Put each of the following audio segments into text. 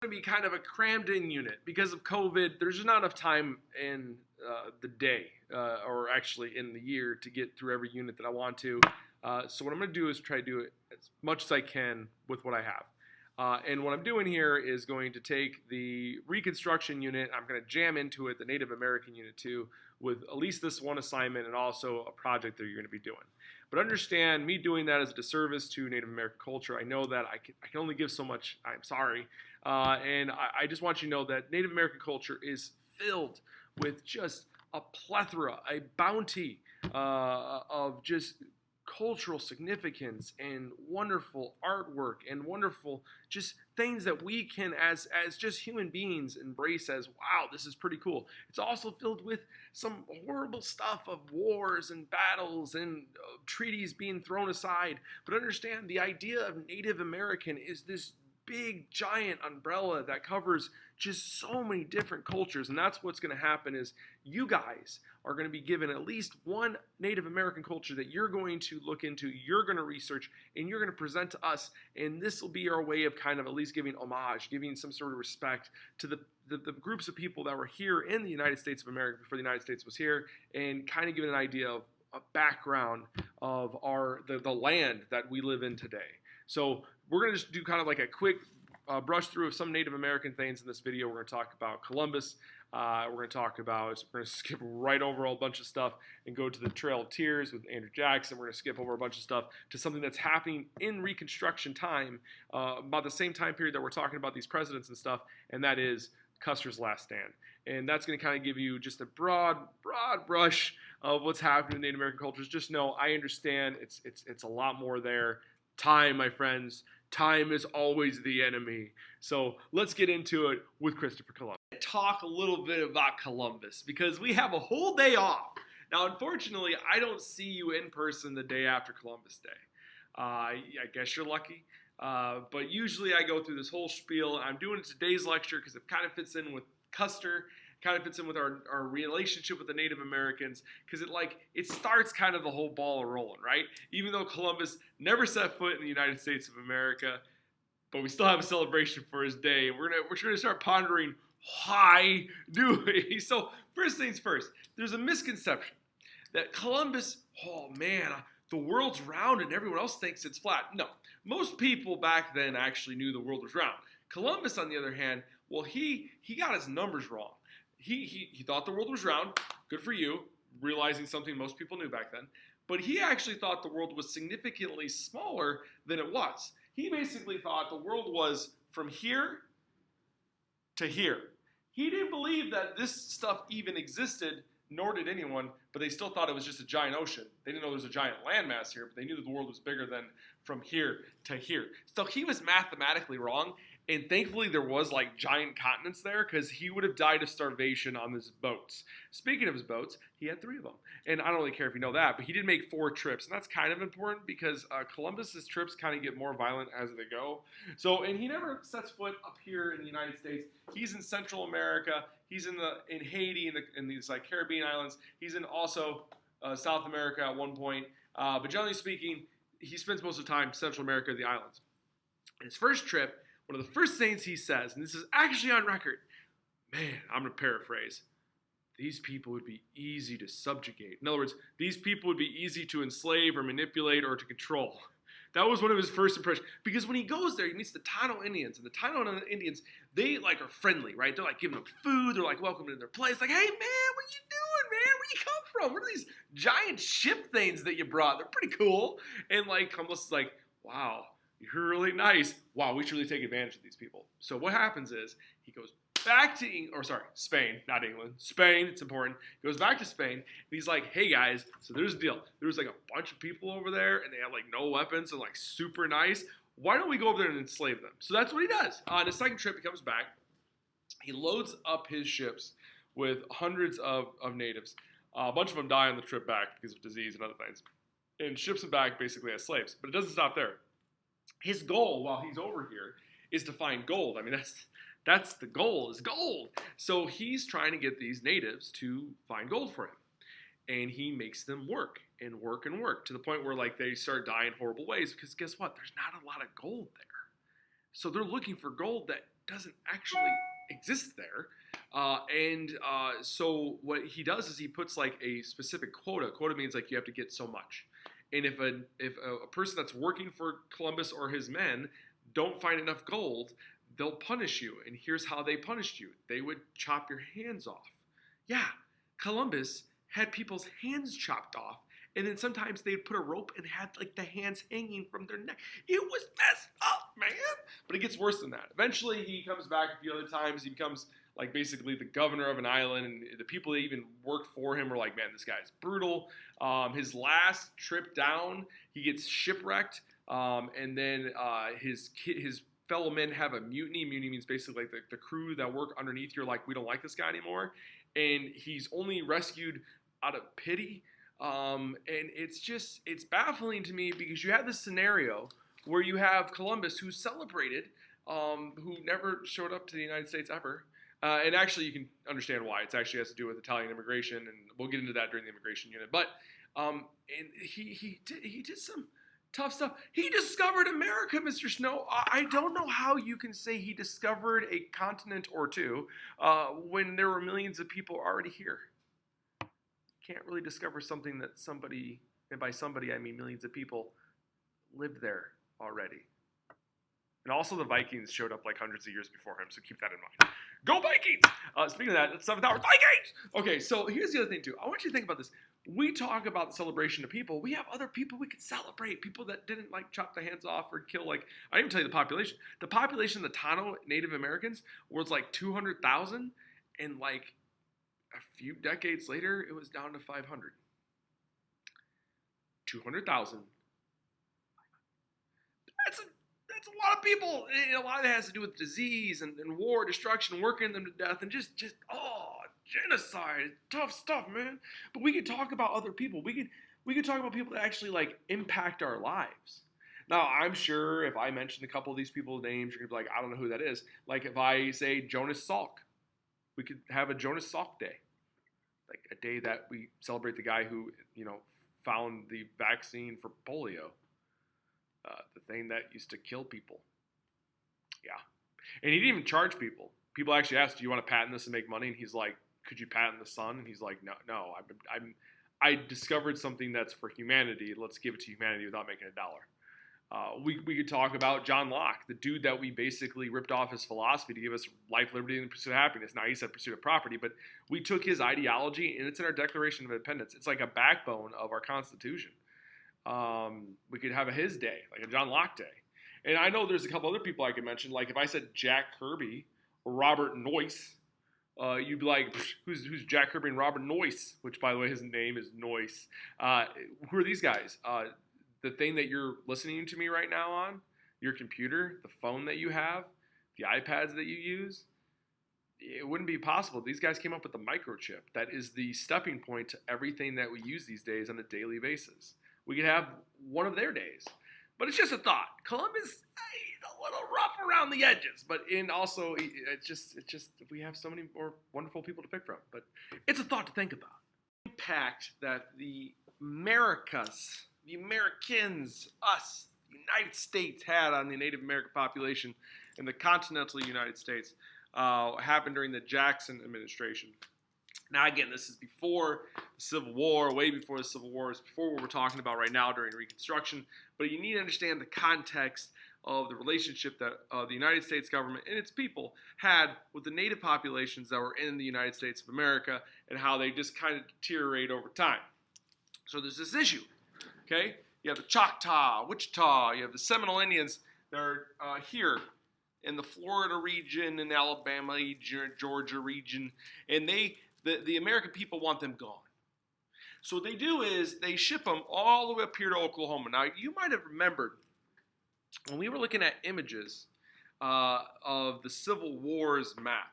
to be kind of a crammed in unit because of COVID. There's just not enough time in the day, or actually in the year, to get through every unit that I want to. So what I'm going to do is try to do it as much as I can with what I have. And what I'm doing here is going to take the Reconstruction unit, I'm going to jam into it the Native American unit too, with at least this one assignment and also a project that you're going to be doing. But understand, me doing that is a disservice to Native American culture. I know that I can only give so much. I'm sorry. And I just want you to know that Native American culture is filled with just a plethora, a bounty of just cultural significance and wonderful artwork and wonderful just things that we can as just human beings embrace as, wow, this is pretty cool. It's also filled with some horrible stuff of wars and battles and treaties being thrown aside. But understand, the idea of Native American is this big giant umbrella that covers just so many different cultures. And that's what's going to happen is you guys are going to be given at least one Native American culture that you're going to look into, you're going to research, and you're going to present to us. And this will be our way of kind of at least giving homage, giving some sort of respect to the groups of people that were here in the United States of America before the United States was here, and kind of giving an idea of a background of the land that we live in today. So we're going to just do kind of like a quick brush through of some Native American things in this video. We're going to talk about Columbus. We're going to skip right over a bunch of stuff and go to the Trail of Tears with Andrew Jackson. We're going to skip over a bunch of stuff to something that's happening in Reconstruction time, about the same time period that we're talking about these presidents and stuff, and that is Custer's last stand. And that's going to kind of give you just a broad brush of what's happening in Native American cultures. Just know, I understand it's a lot more there. Time, my friends, time is always the enemy. So let's get into it with Christopher Columbus. Talk a little bit about Columbus because we have a whole day off. Now, unfortunately, I don't see you in person the day after Columbus Day. I guess you're lucky. But usually I go through this whole spiel. I'm doing today's lecture because it kind of fits in with Custer, kind of fits in with our relationship with the Native Americans, because it starts kind of the whole ball rolling, right? Even though Columbus never set foot in the United States of America, but we still have a celebration for his day, and we're gonna start pondering why do we? So first things first, there's a misconception that Columbus, oh man, the world's round and everyone else thinks it's flat. No, most people back then actually knew the world was round. Columbus, on the other hand, well, he got his numbers wrong. He thought the world was round. Good for you, realizing something most people knew back then. But he actually thought the world was significantly smaller than it was. He basically thought the world was from here to here. He didn't believe that this stuff even existed, nor did anyone, but they still thought it was just a giant ocean. They didn't know there was a giant landmass here, but they knew that the world was bigger than from here to here. So he was mathematically wrong. And thankfully, there was like giant continents there because he would have died of starvation on his boats. Speaking of his boats, he had 3 of them. And I don't really care if you know that, but he did make 4 trips. And that's kind of important because Columbus's trips kind of get more violent as they go. So, and he never sets foot up here in the United States. He's in Central America. He's in Haiti, in these like Caribbean islands. He's in also South America at one point. But generally speaking, he spends most of the time in Central America, the islands. In his first trip, one of the first things he says, and this is actually on record, man, I'm going to paraphrase, these people would be easy to subjugate. In other words, these people would be easy to enslave or manipulate or to control. That was one of his first impressions. Because when he goes there, he meets the Taino Indians. And the Taino Indians, they are friendly, right? They're giving him food. They're welcoming him to their place. Hey, man, what you doing, man? Where you come from? What are these giant ship things that you brought? They're pretty cool. And Columbus is wow. You're really nice. Wow, we should really take advantage of these people. So what happens is he goes back to Spain, not England. Spain, it's important. He goes back to Spain, and he's like, hey guys, so there's a deal. There's a bunch of people over there, and they have no weapons and super nice. Why don't we go over there and enslave them? So that's what he does. On his second trip, he comes back. He loads up his ships with hundreds of natives. A bunch of them die on the trip back because of disease and other things. And ships them back basically as slaves. But it doesn't stop there. His goal while he's over here is to find gold. I mean, that's the goal, is gold. So he's trying to get these natives to find gold for him. And he makes them work and work and work to the point where they start dying horrible ways because guess what? There's not a lot of gold there. So they're looking for gold that doesn't actually exist there. So what he does is he puts like a specific quota. Quota means like you have to get so much. And if a person that's working for Columbus or his men don't find enough gold, they'll punish you. And here's how they punished you. They would chop your hands off. Yeah, Columbus had people's hands chopped off. And then sometimes they'd put a rope and had like the hands hanging from their neck. It was messed up, man. But it gets worse than that. Eventually he comes back a few other times. He becomes like basically the governor of an island. And the people that even worked for him were like, man, this guy's brutal. His last trip down, he gets shipwrecked. And then his fellow men have a mutiny. Mutiny means basically like the crew that work underneath you are like, we don't like this guy anymore. And he's only rescued out of pity. And it's baffling to me because you have this scenario where you have Columbus who's celebrated, who never showed up to the United States ever. And actually you can understand why. It actually has to do with Italian immigration, and we'll get into that during the immigration unit. But and he did some tough stuff. He discovered America, Mr. Snow. I don't know how you can say he discovered a continent or two when there were millions of people already here. Can't really discover something that somebody, and by somebody I mean millions of people, lived there already. And also the Vikings showed up like hundreds of years before him, so keep that in mind. Go Vikings! Speaking of that, it's 7th hour, Vikings! Okay, so here's the other thing too. I want you to think about this. We talk about the celebration of people. We have other people we could celebrate. People that didn't like chop the hands off or kill like, I didn't even tell you the population. The population of the Tano Native Americans was like 200,000, and like a few decades later, it was down to 500. 200,000. That's a lot of people. And a lot of it has to do with disease and war, destruction, working them to death, and just genocide. Tough stuff, man. But we could talk about other people. We could talk about people that actually like impact our lives. Now, I'm sure if I mention a couple of these people's names, you're gonna be like, I don't know who that is. Like if I say Jonas Salk, we could have a Jonas Salk Day. Like a day that we celebrate the guy who, found the vaccine for polio. The thing that used to kill people. Yeah. And he didn't even charge people. People actually asked, do you want to patent this and make money? And he's like, could you patent the sun? And he's like, no, I discovered something that's for humanity. Let's give it to humanity without making a dollar. We could talk about John Locke, the dude that we basically ripped off his philosophy to give us life, liberty, and the pursuit of happiness. Now, he said pursuit of property, but we took his ideology, and it's in our Declaration of Independence. It's like a backbone of our Constitution. We could have a his day, like a John Locke day. And I know there's a couple other people I could mention. Like if I said Jack Kirby or Robert Noyce, you'd be like, who's Jack Kirby and Robert Noyce? Which, by the way, his name is Noyce. Who are these guys? The thing that you're listening to me right now on, your computer, the phone that you have, the iPads that you use, it wouldn't be possible. These guys came up with the microchip. That is the stepping point to everything that we use these days on a daily basis. We could have one of their days. But it's just a thought. Columbus, he's a little rough around the edges. But also, it's just we have so many more wonderful people to pick from. But it's a thought to think about. The impact that the Americans, us, the United States had on the Native American population in the continental United States happened during the Jackson administration. Now, again, this is before the Civil War, way before the Civil War. It's before what we're talking about right now during Reconstruction. But you need to understand the context of the relationship that the United States government and its people had with the native populations that were in the United States of America and how they just kind of deteriorate over time. So there's this issue, okay? You have the Choctaw, Wichita, you have the Seminole Indians that are here in the Florida region, in Alabama, Georgia region, and the American people want them gone. So what they do is they ship them all the way up here to Oklahoma. Now, you might have remembered when we were looking at images of the Civil War's map,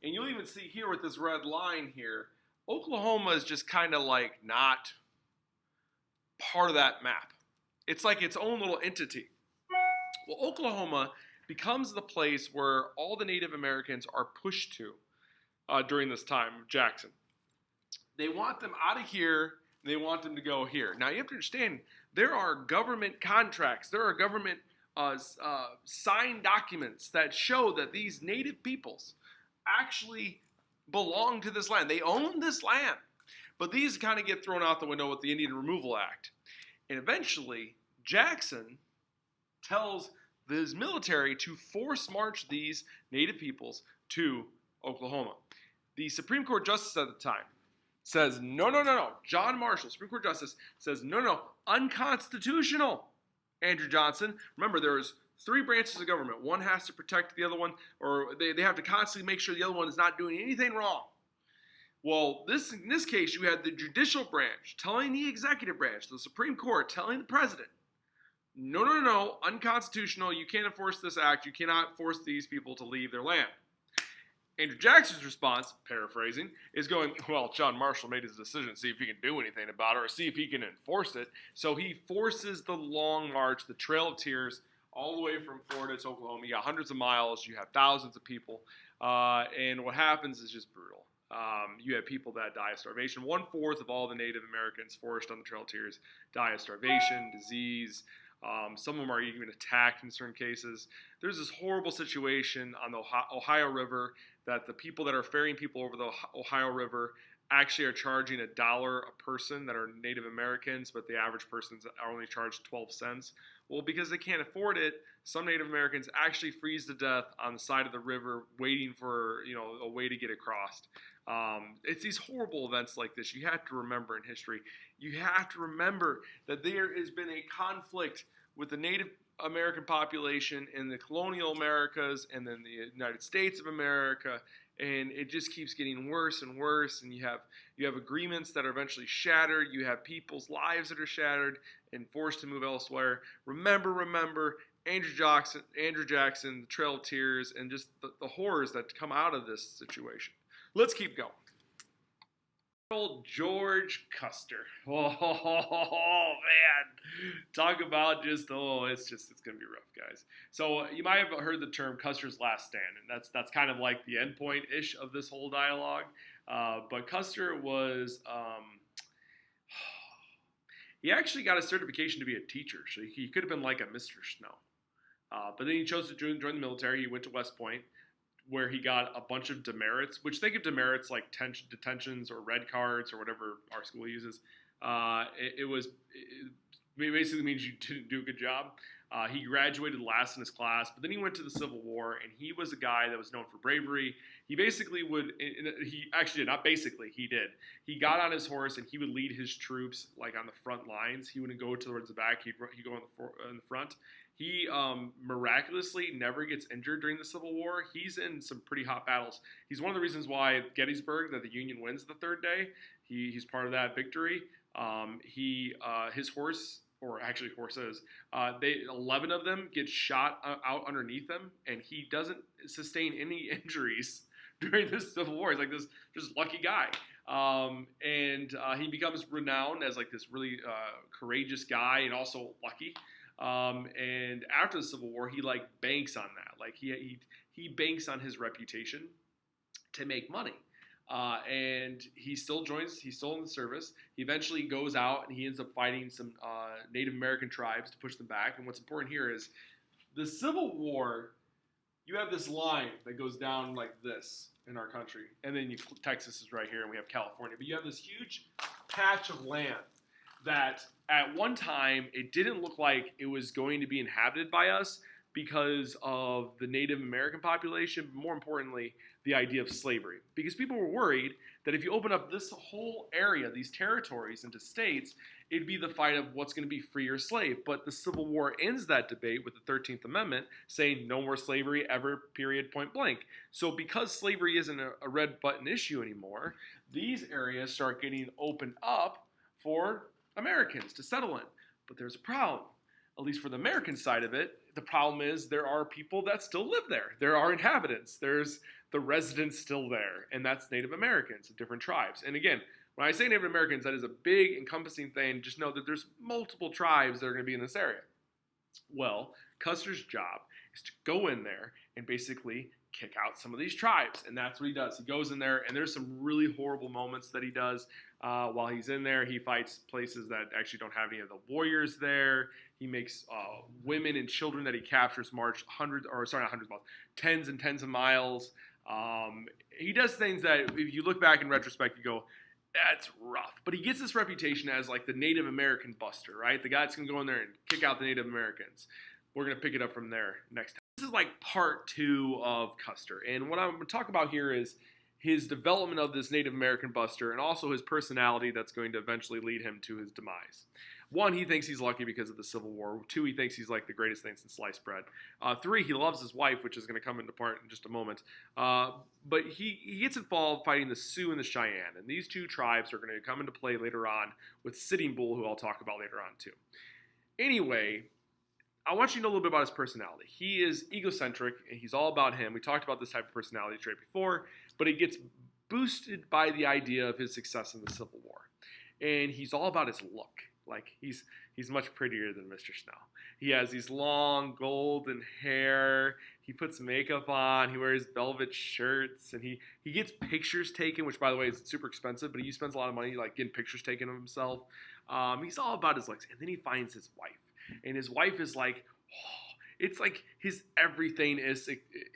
and you'll even see here with this red line here, Oklahoma is just kind of like not part of that map. It's like its own little entity. Well, Oklahoma becomes the place where all the Native Americans are pushed to during this time of Jackson. They want them out of here, and they want them to go here. Now, you have to understand, there are government contracts. There are government signed documents that show that these native peoples actually belong to this land. They own this land. But these kind of get thrown out the window with the Indian Removal Act. And eventually, Jackson tells his military to force march these native peoples to Oklahoma. The Supreme Court justice at the time says, no. John Marshall, Supreme Court justice, says, no, unconstitutional, Andrew Johnson. Remember, there's 3 branches of government. One has to protect the other one, or they have to constantly make sure the other one is not doing anything wrong. Well, in this case, you had the judicial branch telling the executive branch, the Supreme Court telling the president, no, unconstitutional, you can't enforce this act, you cannot force these people to leave their land. Andrew Jackson's response, paraphrasing, is going, well, John Marshall made his decision, see if he can do anything about it or see if he can enforce it. So he forces the long march, the Trail of Tears, all the way from Florida to Oklahoma. You got hundreds of miles, you have thousands of people, and what happens is just brutal. You have people that die of starvation. 1/4 of all the Native Americans forced on the Trail of Tears die of starvation, disease. Some of them are even attacked in certain cases. There's this horrible situation on the Ohio River that the people that are ferrying people over the Ohio River actually are charging $1 a person that are Native Americans, but the average person's are only charged 12 cents. Well, because they can't afford it, some Native Americans actually freeze to death on the side of the river waiting for, a way to get across. It's these horrible events like this you have to remember in history. You have to remember that there has been a conflict with the Native American population in the colonial Americas and then the United States of America, and it just keeps getting worse and worse, and you have agreements that are eventually shattered. You have people's lives that are shattered and forced to move elsewhere. Remember Andrew Jackson, the Trail of Tears, and just the horrors that come out of this situation. Let's keep going. Old George Custer. Oh man, talk about it's gonna be rough, guys. So you might have heard the term Custer's last stand, and that's kind of like the end point ish of this whole dialogue. But Custer was he actually got a certification to be a teacher, so he could have been like a Mr. Snow. But then he chose to join the military. He went to West Point, where he got a bunch of demerits, which think of demerits like detentions or red cards or whatever our school uses. It basically means you didn't do a good job. He graduated last in his class, but then he went to the Civil War, and he was a guy that was known for bravery. He basically he did. He got on his horse, and he would lead his troops like on the front lines. He wouldn't go towards the back. He'd go in the front. He miraculously never gets injured during the Civil War. He's in some pretty hot battles. He's one of the reasons why at Gettysburg that the Union wins the third day. He's part of that victory. His horse, or actually horses, 11 of them get shot out underneath him, and he doesn't sustain any injuries during this Civil War. He's like this just lucky guy. And he becomes renowned as like this really courageous guy and also lucky. And after the Civil War, he like banks on that. Like he banks on his reputation to make money. And he's still in the service. He eventually goes out and he ends up fighting some Native American tribes to push them back. And what's important here is the Civil War, you have this line that goes down like this in our country. And then Texas is right here and we have California. But you have this huge patch of land that at one time it didn't look like it was going to be inhabited by us because of the Native American population, but more importantly, the idea of slavery. Because people were worried that if you open up this whole area, these territories into states, it'd be the fight of what's going to be free or slave. But the Civil War ends that debate with the 13th Amendment saying no more slavery ever, period, point blank. So because slavery isn't a red button issue anymore, these areas start getting opened up for Americans to settle in. But there's a problem. At least for the American side of it, the problem is there are people that still live there. There are inhabitants. There's the residents still there, and that's Native Americans of different tribes. And again, when I say Native Americans, that is a big encompassing thing. Just know that there's multiple tribes that are going to be in this area. Well, Custer's job is to go in there and basically kick out some of these tribes, and that's what he does. He goes in there, and there's some really horrible moments that he does while he's in there. He fights places that actually don't have any of the warriors there. He makes women and children that he captures march tens and tens of miles. He does things that, if you look back in retrospect, you go, that's rough. But he gets this reputation as like the Native American buster, right? The guy that's going to go in there and kick out the Native Americans. We're going to pick it up from there next time. This is like part 2 of Custer. And what I'm going to talk about here is his development of this Native American buster and also his personality that's going to eventually lead him to his demise. 1, he thinks he's lucky because of the Civil War. 2, he thinks he's like the greatest thing since sliced bread. 3, he loves his wife, which is going to come into part in just a moment. But he gets involved fighting the Sioux and the Cheyenne. And these 2 tribes are going to come into play later on with Sitting Bull, who I'll talk about later on too. Anyway, I want you to know a little bit about his personality. He is egocentric, and he's all about him. We talked about this type of personality trait before, but it gets boosted by the idea of his success in the Civil War. And he's all about his look. Like, he's much prettier than Mr. Snow. He has these long golden hair. He puts makeup on. He wears velvet shirts. And he gets pictures taken, which, by the way, is super expensive. But he spends a lot of money, like, getting pictures taken of himself. He's all about his looks. And then he finds his wife. And his wife is like, oh, it's like his everything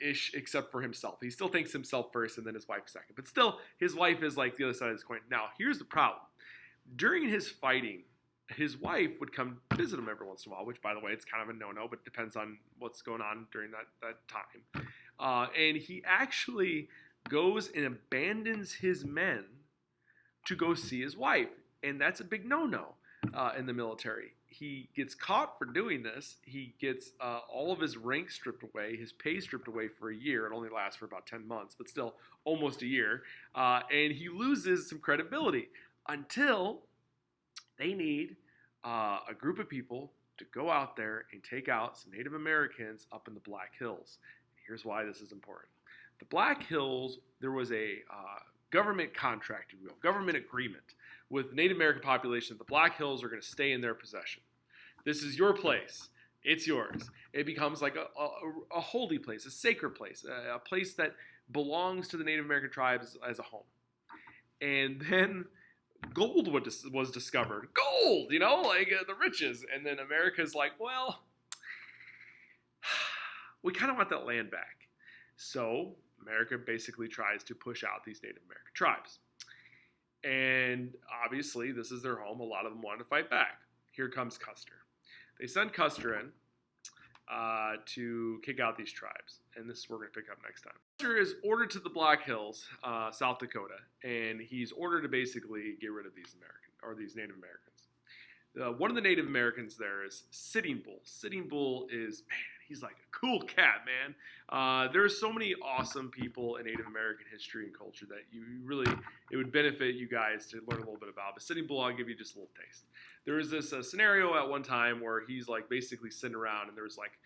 ish except for himself. He still thinks himself first and then his wife second. But still, his wife is like the other side of this coin. Now, here's the problem. During his fighting, his wife would come visit him every once in a while, which, by the way, it's kind of a no-no, but depends on what's going on during that time. And he actually goes and abandons his men to go see his wife. And that's a big no-no in the military. He gets caught for doing this. He gets all of his rank stripped away, his pay stripped away for a year. It only lasts for about 10 months, but still almost a year. And he loses some credibility until they need a group of people to go out there and take out some Native Americans up in the Black Hills. Here's why this is important. The Black Hills, there was a government contract, if you will, government agreement with the Native American population that the Black Hills are going to stay in their possession. This is your place. It's yours. It becomes like a holy place, a sacred place, a place that belongs to the Native American tribes as a home. And then gold was discovered. Gold, like the riches. And then America's like, well, we kind of want that land back. So America basically tries to push out these Native American tribes. And obviously, this is their home. A lot of them want to fight back. Here comes Custer. They send Custer in to kick out these tribes. And this is what we're going to pick up next time. Custer is ordered to the Black Hills, South Dakota, and he's ordered to basically get rid of these Native Americans. One of the Native Americans there is Sitting Bull. Sitting Bull is, man, he's like a cool cat, man. There are so many awesome people in Native American history and culture that it would benefit you guys to learn a little bit about. But Sitting Bull, I'll give you just a little taste. There was this scenario at one time where he's like basically sitting around and there was like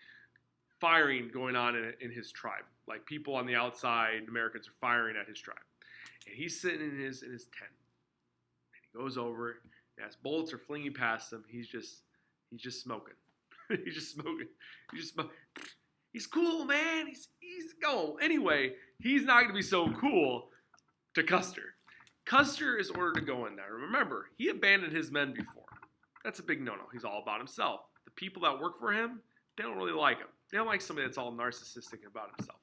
firing going on in his tribe. Like people on the outside, Americans are firing at his tribe. And he's sitting in his tent. And he goes over, and as bullets are flinging past him, he's just smoking. He's just smoking. He's cool, man. He's going. Anyway, he's not going to be so cool to Custer. Custer is ordered to go in there. Remember, he abandoned his men before. That's a big no-no. He's all about himself. The people that work for him, they don't really like him. They don't like somebody that's all narcissistic about himself.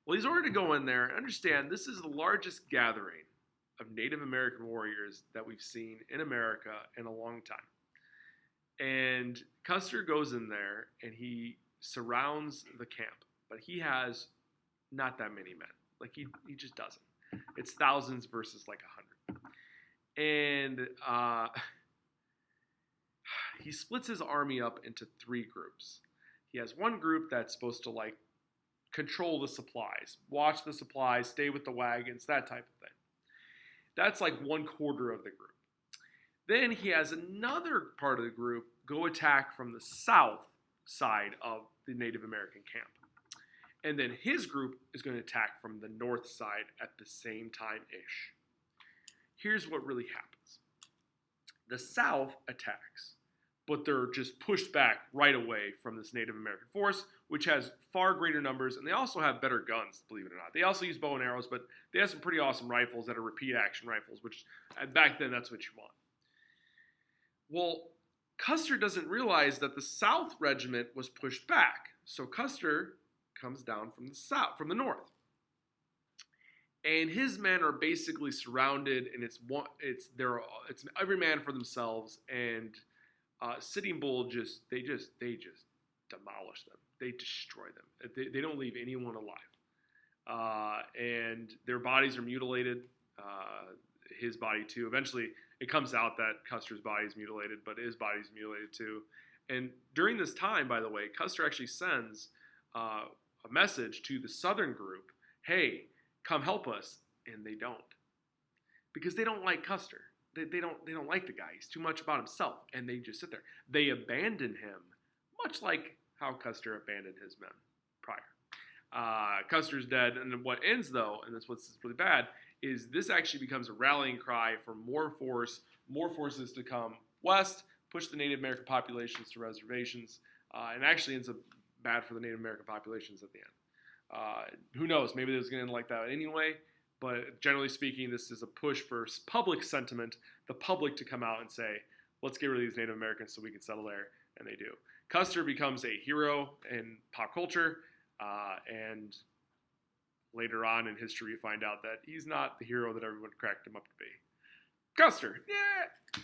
Well, he's ordered to go in there. Understand, this is the largest gathering of Native American warriors that we've seen in America in a long time. And Custer goes in there and he surrounds the camp. But he has not that many men. Like, he just doesn't. It's thousands versus like 100. And he splits his army up into 3 groups. He has one group that's supposed to like control the supplies, watch the supplies, stay with the wagons, that type of thing. That's like 1/4 of the group. Then he has another part of the group go attack from the south side of the Native American camp. And then his group is going to attack from the north side at the same time-ish. Here's what really happens. The south attacks, but they're just pushed back right away from this Native American force, which has far greater numbers, and they also have better guns, believe it or not. They also use bow and arrows, but they have some pretty awesome rifles that are repeat action rifles, which back then that's what you want. Well, Custer doesn't realize that the South Regiment was pushed back. So Custer comes down from the south, from the north. And his men are basically surrounded, and it's every man for themselves. And Sitting Bull just demolish them. They destroy them. They don't leave anyone alive. And their bodies are mutilated. His body too. Eventually, it comes out that Custer's body is mutilated, but his body is mutilated too. And during this time, by the way, Custer actually sends a message to the Southern group, "Hey, come help us," and they don't, because they don't like Custer. They don't like the guy. He's too much about himself, and they just sit there. They abandon him, much like how Custer abandoned his men prior. Custer's dead, and what ends though, and that's what's really bad, is this actually becomes a rallying cry for more forces to come west, push the Native American populations to reservations, and actually ends up bad for the Native American populations at the end. Who knows? Maybe it was going to end like that anyway. But generally speaking, this is a push for public sentiment, the public to come out and say, let's get rid of these Native Americans so we can settle there, and they do. Custer becomes a hero in pop culture, and later on in history you find out that he's not the hero that everyone cracked him up to be. Custer, yeah!